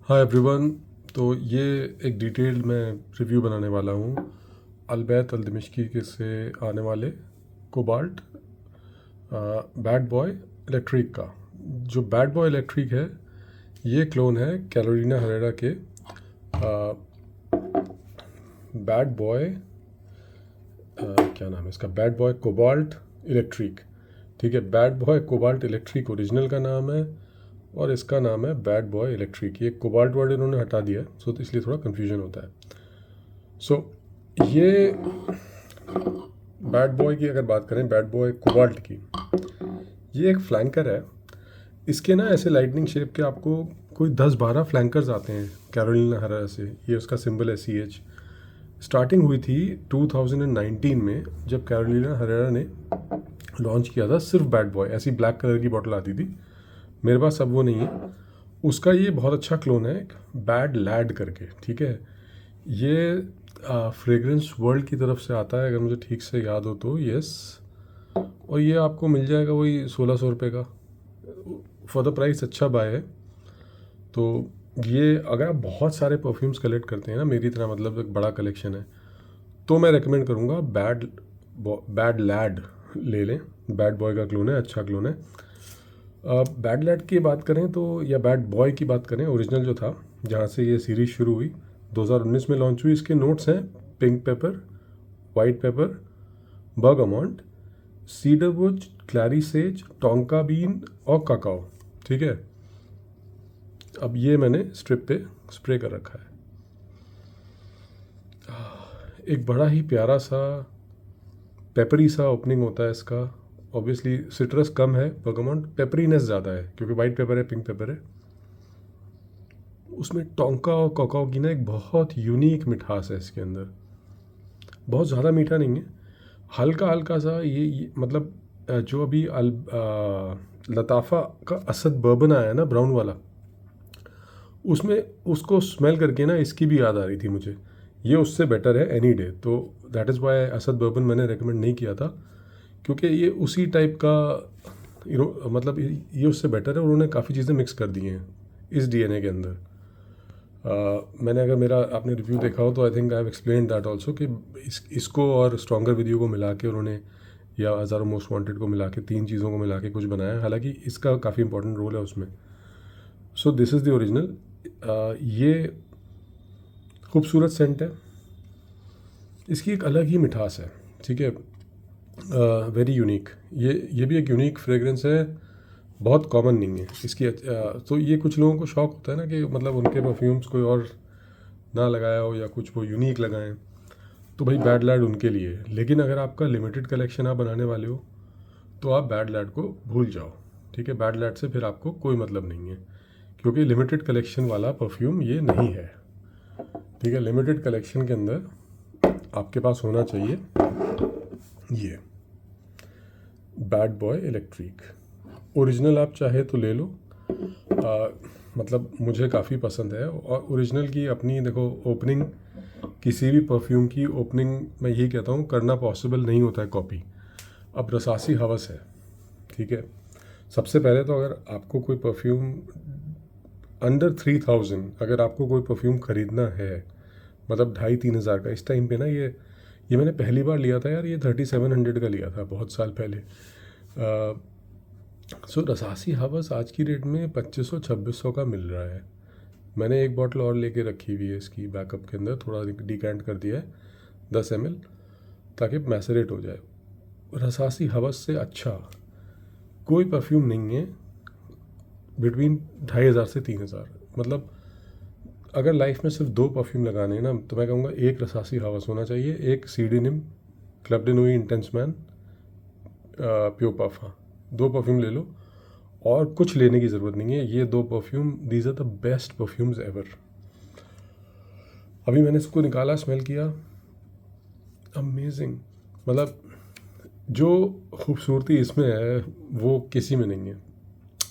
Hi everyone. तो ये एक डिटेल मैं रिव्यू बनाने वाला हूँ अलबैत अल दिमिश्की के से आने वाले कोबाल्ट बैड बॉय इलेक्ट्रिक का। जो बैड बॉय इलेक्ट्रिक है ये क्लोन है कैरोलिना हरेरा के बैड बॉय क्या नाम है इसका, बैड बॉय कोबाल्ट इलेक्ट्रिक। ठीक है, bad boy cobalt electric original का नाम है और इसका नाम है बैड बॉय इलेक्ट्रिक। ये कोबाल्ट वर्ड इन्होंने हटा दिया है, सो तो इसलिए थोड़ा कन्फ्यूजन होता है। सो ये बैड बॉय की अगर बात करें, बैड बॉय कोबाल्ट की, ये एक फ्लैंकर है। इसके ना ऐसे लाइटनिंग शेप के आपको कोई 10-12 फ्लैंकर्स आते हैं कैरोलिना हरेरा से। ये उसका सिंबल है CH। स्टार्टिंग हुई थी 2019 में जब कैरोलिना हरेरा ने लॉन्च किया था सिर्फ बैड बॉय। ऐसी ब्लैक कलर की बॉटल आती थी, मेरे पास अब वो नहीं है। उसका ये बहुत अच्छा क्लोन है, बैड लैड करके। ठीक है, ये फ्रेग्रेंस वर्ल्ड की तरफ से आता है अगर मुझे ठीक से याद हो तो। यस, और ये आपको मिल जाएगा वही 1600 रुपये का। फॉर द प्राइस अच्छा बाय है। तो ये अगर आप बहुत सारे परफ्यूम्स कलेक्ट करते हैं ना, मेरी तरह, मतलब एक बड़ा कलेक्शन है, तो मैं रेकमेंड करूँगा बैड लैड ले लें। बैड बॉय का क्लोन है, अच्छा क्लोन है। बैड लैड की बात करें तो, या बैड बॉय की बात करें, ओरिजिनल जो था जहाँ से ये सीरीज़ शुरू हुई 2019 में लॉन्च हुई। इसके नोट्स हैं pink paper, white paper, bergamot, cedarwood, clary sage, tonka bean और काकाओ। ठीक है, अब ये मैंने स्ट्रिप पे स्प्रे कर रखा है। एक बड़ा ही प्यारा सा पेपरी सा ओपनिंग होता है इसका। ऑब्वियसली सिट्रस कम है, बर्गमॉन्ट पेपरीनेस ज़्यादा है क्योंकि वाइट पेपर है, पिंक पेपर है। उसमें टोंका और कोकाओ की ना एक बहुत यूनिक मिठास है इसके अंदर। बहुत ज़्यादा मीठा नहीं है, हल्का हल्का सा। ये मतलब जो अभी लताफ़ा का असद बर्बन आया है ना, ब्राउन वाला, उसमें उसको स्मेल करके ना इसकी भी याद आ रही थी मुझे। ये उससे बेटर है एनी डे। तो that is why Asad bourbon मैंने रेकमेंड नहीं किया था, क्योंकि ये उसी टाइप का मतलब ये उससे बेटर है। उन्होंने काफ़ी चीज़ें मिक्स कर दी हैं इस DNA के अंदर। मैंने, अगर मेरा आपने रिव्यू देखा हो तो I think I have explain that also कि इसको और स्ट्रॉन्गर वीडियो को मिला के उन्होंने, या हज़ारों मोस्ट वांटेड को मिला के, तीन चीज़ों को मिला के कुछ बनाया है। हालांकि इसका काफ़ी इंपॉर्टेंट रोल है उसमें। So this is the original. ये खूबसूरत सेंट है, इसकी एक अलग ही मिठास है। ठीक है, वेरी यूनिक। ये भी एक यूनिक फ्रेगरेंस है, बहुत कॉमन नहीं है इसकी। तो ये कुछ लोगों को शौक होता है ना कि मतलब उनके परफ्यूम्स कोई और ना लगाया हो या कुछ वो यूनिक लगाएं, तो भाई बैड लैड उनके लिए है। लेकिन अगर आपका लिमिटेड कलेक्शन आप बनाने वाले हो तो आप बैड लैड को भूल जाओ। ठीक है, बैड लैड से फिर आपको कोई मतलब नहीं है, क्योंकि लिमिटेड कलेक्शन वाला परफ्यूम ये नहीं है। ठीक है, लिमिटेड कलेक्शन के अंदर आपके पास होना चाहिए ये बैड बॉय इलेक्ट्रिक ओरिजिनल। आप चाहे तो ले लो, मतलब मुझे काफ़ी पसंद है। और ओरिजिनल की अपनी देखो ओपनिंग, किसी भी परफ्यूम की ओपनिंग मैं यही कहता हूँ करना पॉसिबल नहीं होता है कॉपी। अब रसासी हवस है। ठीक है, सबसे पहले तो अगर आपको कोई परफ्यूम अंडर 3000, अगर आपको कोई परफ्यूम ख़रीदना है, मतलब 2500-3000 का इस टाइम पे ना, ये मैंने पहली बार लिया था यार, ये 3700 का लिया था बहुत साल पहले। सो रसासी हवस आज की डेट में 2500-2600 का मिल रहा है। मैंने एक बॉटल और लेके रखी हुई है इसकी बैकअप के अंदर, थोड़ा डिकैंट कर दिया है 10 ml, ताकि मैसरेट हो जाए। रसासी हवस से अच्छा कोई परफ्यूम नहीं है बिटवीन 2500 से 3000। मतलब अगर लाइफ में सिर्फ 2 परफ्यूम लगाने हैं ना, तो मैं कहूँगा एक रसासी हवस होना चाहिए, एक CDNIM club de nuit intense man pure puff. हाँ, 2 परफ्यूम ले लो और कुछ लेने की ज़रूरत नहीं है। ये 2 perfume, these are the best perfumes ever. अभी मैंने इसको निकाला, स्मेल किया, अमेजिंग। मतलब जो खूबसूरती इसमें है वो किसी में नहीं है।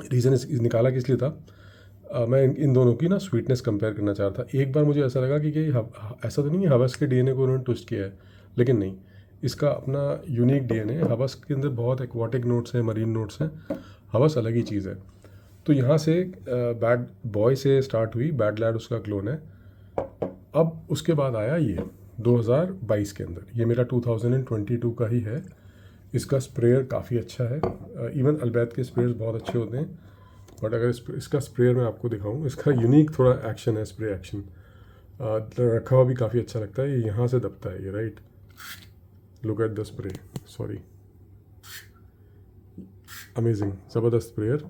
रीज़न इस निकाला किस लिए था, मैं इन दोनों की ना स्वीटनेस कंपेयर करना चाह रहा था। एक बार मुझे ऐसा लगा कि ऐसा तो नहीं है हवस के DNA को उन्होंने ट्विस्ट किया है, लेकिन नहीं, इसका अपना यूनिक DNA है। हवस के अंदर बहुत एक्वाटिक नोट्स हैं, मरीन नोट्स हैं, हवस अलग ही चीज़ है। तो यहाँ से बैड बॉय से स्टार्ट हुई, बैड लैड उसका क्लोन है। अब उसके बाद आया ये 2022 के अंदर, ये मेरा 2022 का ही है। इसका स्प्रेयर काफ़ी अच्छा है, इवन अल्बैद के स्प्रेयर्स बहुत अच्छे होते हैं, बट अगर इसका स्प्रेयर मैं आपको दिखाऊं, इसका यूनिक थोड़ा एक्शन है, स्प्रे एक्शन रखा हुआ भी काफ़ी अच्छा लगता है। ये यहाँ से दबता है ये, right, look at the spray, sorry, amazing, ज़बरदस्त sprayer,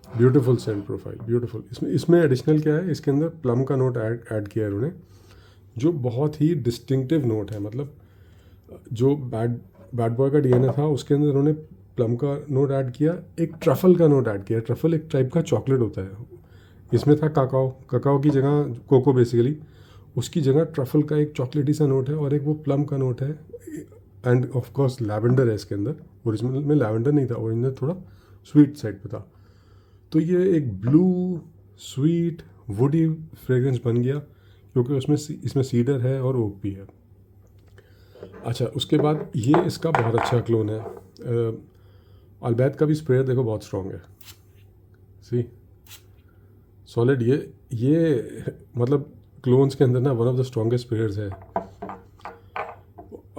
beautiful scent profile, beautiful. इसमें एडिशनल क्या है, इसके अंदर प्लम का नोट ऐड किया है उन्होंने, जो बहुत ही डिस्टिंक्टिव नोट है। मतलब जो बैड बॉय का डीएनए था उसके अंदर उन्होंने प्लम का नोट ऐड किया, एक ट्रफल का नोट ऐड किया। ट्रफल एक टाइप का चॉकलेट होता है, इसमें था काकाओ की जगह कोको बेसिकली, उसकी जगह ट्रफल का एक चॉकलेटी सा नोट है, और एक वो प्लम का नोट है, एंड ऑफ कोर्स लैवेंडर है इसके अंदर। ओरिजिनल में लैवेंडर नहीं था, ओरिजिनल थोड़ा स्वीट साइड पे था। तो ये एक ब्लू स्वीट वुडी फ्रेग्रेंस बन गया, क्योंकि इसमें सीडर है और ओक भी है। अच्छा, उसके बाद ये इसका बहुत अच्छा क्लोन है। अल्बैद का भी स्प्रेयर देखो बहुत स्ट्रॉन्ग है, सी सॉलिड। ये मतलब क्लोन्स के अंदर ना one of the strongest sprayers है।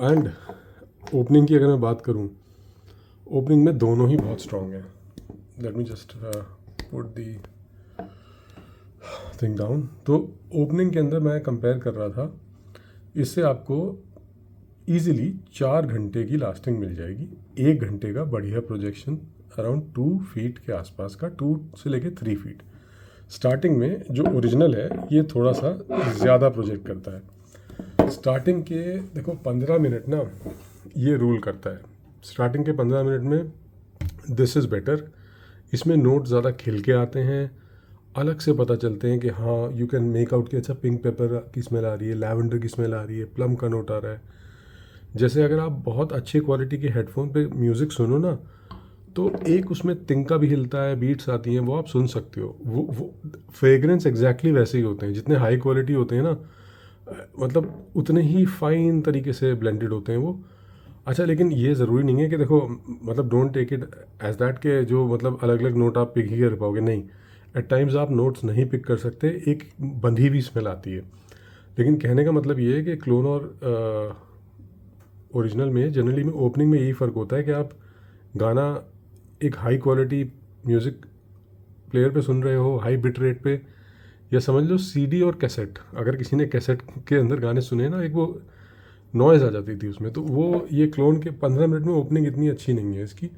एंड ओपनिंग की अगर मैं बात करूं, ओपनिंग में दोनों ही बहुत स्ट्रॉन्ग है। Let me just put the thing down. तो ओपनिंग के अंदर मैं कंपेयर कर रहा था, इससे आपको ईजिली 4 घंटे की लास्टिंग मिल जाएगी। 1 घंटे का बढ़िया प्रोजेक्शन, अराउंड 2 फीट के आसपास का, 2 से लेके 3 फीट। स्टार्टिंग में जो ओरिजिनल है ये थोड़ा सा ज़्यादा प्रोजेक्ट करता है। स्टार्टिंग के देखो 15 मिनट ना ये रूल करता है। स्टार्टिंग के 15 मिनट में दिस इज़ बेटर, इसमें नोट ज़्यादा खिल के आते हैं, अलग से पता चलते हैं कि हाँ यू कैन मेक आउट कि अच्छा पिंक पेपर की स्मेल आ रही है, लैवेंडर की स्मेल आ रही है, प्लम का नोट आ रहा है। जैसे अगर आप बहुत अच्छी क्वालिटी के हेडफोन पे म्यूज़िक सुनो ना, तो एक उसमें तिनका भी हिलता है, बीट्स आती हैं, वो आप सुन सकते हो। वो फ्रेग्रेंस एग्जैक्टली वैसे ही होते हैं, जितने हाई क्वालिटी होते हैं ना, मतलब उतने ही फाइन तरीके से ब्लेंडेड होते हैं वो। अच्छा, लेकिन ये ज़रूरी नहीं है कि देखो, मतलब don't take it as that के जो मतलब अलग अलग नोट आप पिक ही कर पाओगे, नहीं। एट टाइम्स आप नोट्स नहीं पिक कर सकते, एक बंधी हुई स्मेल आती है। लेकिन कहने का मतलब ये है कि क्लोन और ओरिजिनल में जनरली में ओपनिंग में यही फ़र्क होता है कि आप गाना एक हाई क्वालिटी म्यूज़िक प्लेयर पे सुन रहे हो, हाई बिट रेट पे, या समझ लो सीडी और कैसेट। अगर किसी ने कैसेट के अंदर गाने सुने ना, एक वो नॉइज़ आ जाती थी उसमें, तो वो ये क्लोन के 15 मिनट में ओपनिंग इतनी अच्छी नहीं है इसकी।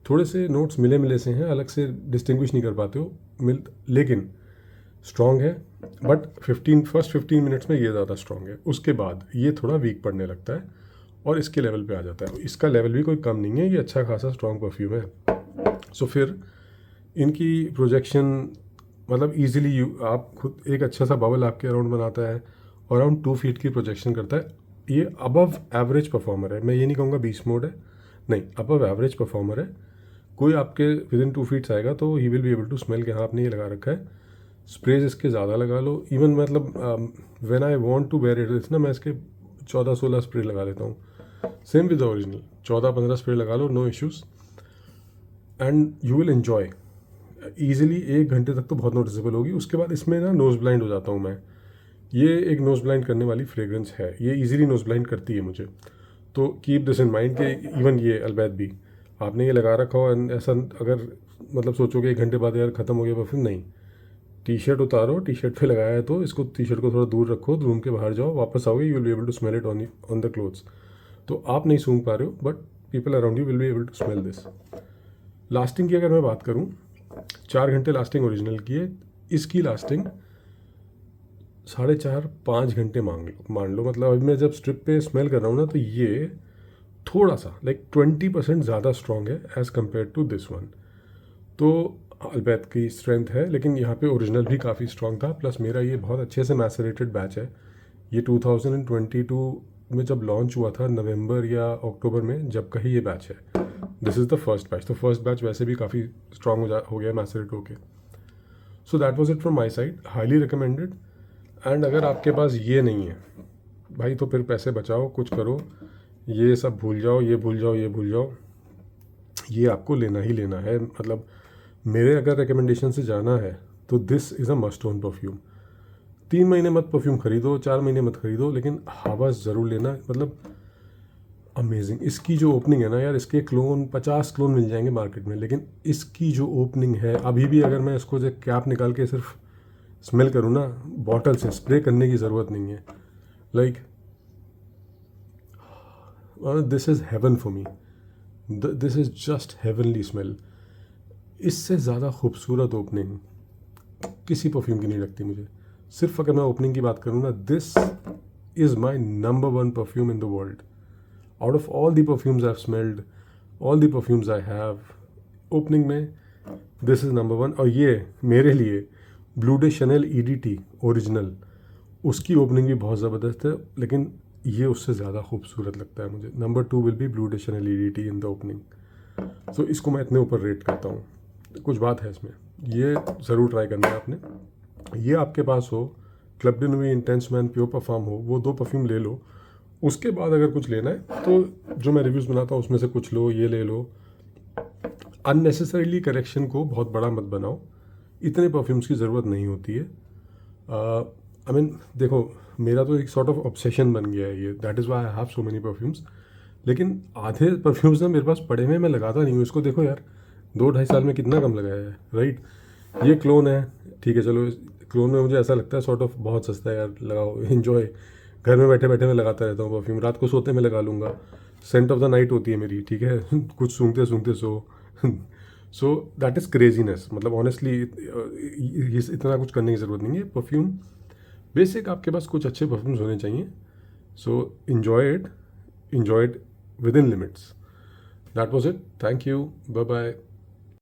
थोड़े से नोट्स मिले से हैं, अलग से डिस्टिंग्विश नहीं कर पाते हो लेकिन स्ट्रॉन्ग है। बट फर्स्ट 15 मिनट्स में ये ज़्यादा स्ट्रॉन्ग है, उसके बाद ये थोड़ा वीक पड़ने लगता है और इसके लेवल पे आ जाता है। इसका लेवल भी कोई कम नहीं है, ये अच्छा खासा स्ट्रॉन्ग परफ्यूम है। सो फिर इनकी प्रोजेक्शन मतलब ईजिली आप खुद एक अच्छा सा बबल आपके अराउंड बनाता है, और अराउंड 2 फीट की प्रोजेक्शन करता है। ये अबव एवरेज परफॉर्मर है, मैं ये नहीं कहूँगा बीस्ट मोड है, नहीं, अबव एवरेज परफॉर्मर है। कोई आपके विद इन 2 फीट्स आएगा तो he will be able to smell कि हाँ आपने ये लगा रखा है। स्प्रेज इसके ज़्यादा लगा लो, इवन मतलब when I want to wear it ना, मैं इसके 14-16 स्प्रे लगा लेता हूँ। Same with the original, 14-15 spray लगा लो, no issues, and you will enjoy easily. 1 घंटे तक तो बहुत नोटिसेबल होगी। उसके बाद इसमें ना नोज़ ब्लाइंड हो जाता हूँ मैं। ये एक नोज़ ब्लाइंड करने वाली फ्रेग्रेंस है, ये ईजिली नोज़ ब्लाइंड करती है मुझे। तो कीप दिस इन माइंड कि इवन ये अल्बैद भी आपने ये लगा रखा हो, एंड ऐसा अगर मतलब सोचोगे 1 घंटे बाद यार ख़त्म हो गया परफ्यूम, नहीं। टी शर्ट उतारो, टी शर्ट पे लगाया है तो इसको, टी शर्ट को थोड़ा दूर रखो, रूम के बाहर जाओ, वापस आओगे, you will be able to smell it on the clothes. तो आप नहीं सूंघ पा रहे हो, but people around you will be able to smell this. Lasting की अगर मैं बात करूँ, 4 घंटे लास्टिंग ओरिजिनल की है, इसकी लास्टिंग 4.5-5 घंटे मान लो। मतलब अभी मैं जब स्ट्रिप पे स्मेल कर रहा हूँ ना, तो ये थोड़ा सा लाइक 20% ज़्यादा स्ट्रॉन्ग है as compare to this one. तो अल्बैद की स्ट्रेंथ है, लेकिन यहाँ पे ओरिजिनल भी काफ़ी स्ट्रॉन्ग था। प्लस मेरा ये बहुत अच्छे से मैसरेटेड बैच है। ये 2022 में जब लॉन्च हुआ था, नवंबर या अक्टूबर में, जब का ही ये बैच है। This is the first batch. तो फर्स्ट बैच वैसे भी काफ़ी स्ट्रॉन्ग हो गया मैसरेट होके। So that was it from my side, highly recommended. And अगर आपके पास ये नहीं है भाई, तो फिर पैसे बचाओ, कुछ करो, ये सब भूल जाओ, ये भूल जाओ, ये भूल जाओ, ये आपको लेना ही लेना है। मतलब मेरे अगर रिकमेंडेशन से जाना है तो this is a must own perfume. 3 महीने मत परफ्यूम खरीदो, 4 महीने मत खरीदो, लेकिन हवास ज़रूर लेना। मतलब अमेजिंग इसकी जो ओपनिंग है ना यार, इसके क्लोन 50 क्लोन मिल जाएंगे मार्केट में, लेकिन इसकी जो ओपनिंग है अभी भी, अगर मैं इसको जो कैप निकाल के सिर्फ स्मेल करूँ ना, बॉटल से स्प्रे करने की ज़रूरत नहीं है। Like this is haven for me, this is just heavenly smell. इससे ज़्यादा खूबसूरत ओपनिंग किसी परफ्यूम की नहीं लगती मुझे। सिर्फ अगर मैं ओपनिंग की बात करूँ ना, this is my number 1 perfume in the world. Out of all the perfumes I have smelled, all the perfumes I have, opening में दिस इज़ नंबर 1। और ये मेरे लिए blue de Chanel EDT original, उसकी ओपनिंग भी बहुत ज़बरदस्त है, लेकिन ये उससे ज़्यादा खूबसूरत लगता है मुझे। Number 2 will be bleu de Chanel EDT in the opening. So इसको मैं इतने ऊपर रेट करता हूँ। कुछ बात है इसमें, ये ज़रूर ट्राई करना है आपने। ये आपके पास हो, club de nuit, intense man, pure perfume हो, वो 2 परफ्यूम ले लो। उसके बाद अगर कुछ लेना है तो जो मैं रिव्यूज़ बनाता हूँ उसमें से कुछ लो, ये ले लो। अननेसेसरीली कलेक्शन को बहुत बड़ा मत बनाओ, इतने परफ्यूम्स की ज़रूरत नहीं होती है। आई मीन देखो, मेरा तो एक सॉर्ट ऑफ ऑब्सेशन बन गया है ये, that is why I have so many perfumes. लेकिन आधे परफ्यूम्स ना मेरे पास पड़े हुए, मैं लगाता नहीं हूँ। इसको देखो यार, 2-2.5 साल में कितना कम लगाया है, राइट। ये क्लोन है, ठीक है, चलो क्लोन में मुझे ऐसा लगता है सॉर्ट ऑफ बहुत सस्ता है यार, लगाओ, इन्जॉय। घर में बैठे बैठे मैं लगाता रहता हूँ परफ्यूम, रात को सोते में लगा लूँगा, सेंट ऑफ द नाइट होती है मेरी, ठीक है। कुछ सूंघते सूंघते सो। So that is craziness. मतलब ऑनेस्टली इतना कुछ करने की ज़रूरत नहीं है। परफ्यूम बेसिक आपके पास कुछ अच्छे परफ्यूम्स होने चाहिए। So enjoy it within limits. That was it, thank you, bye bye.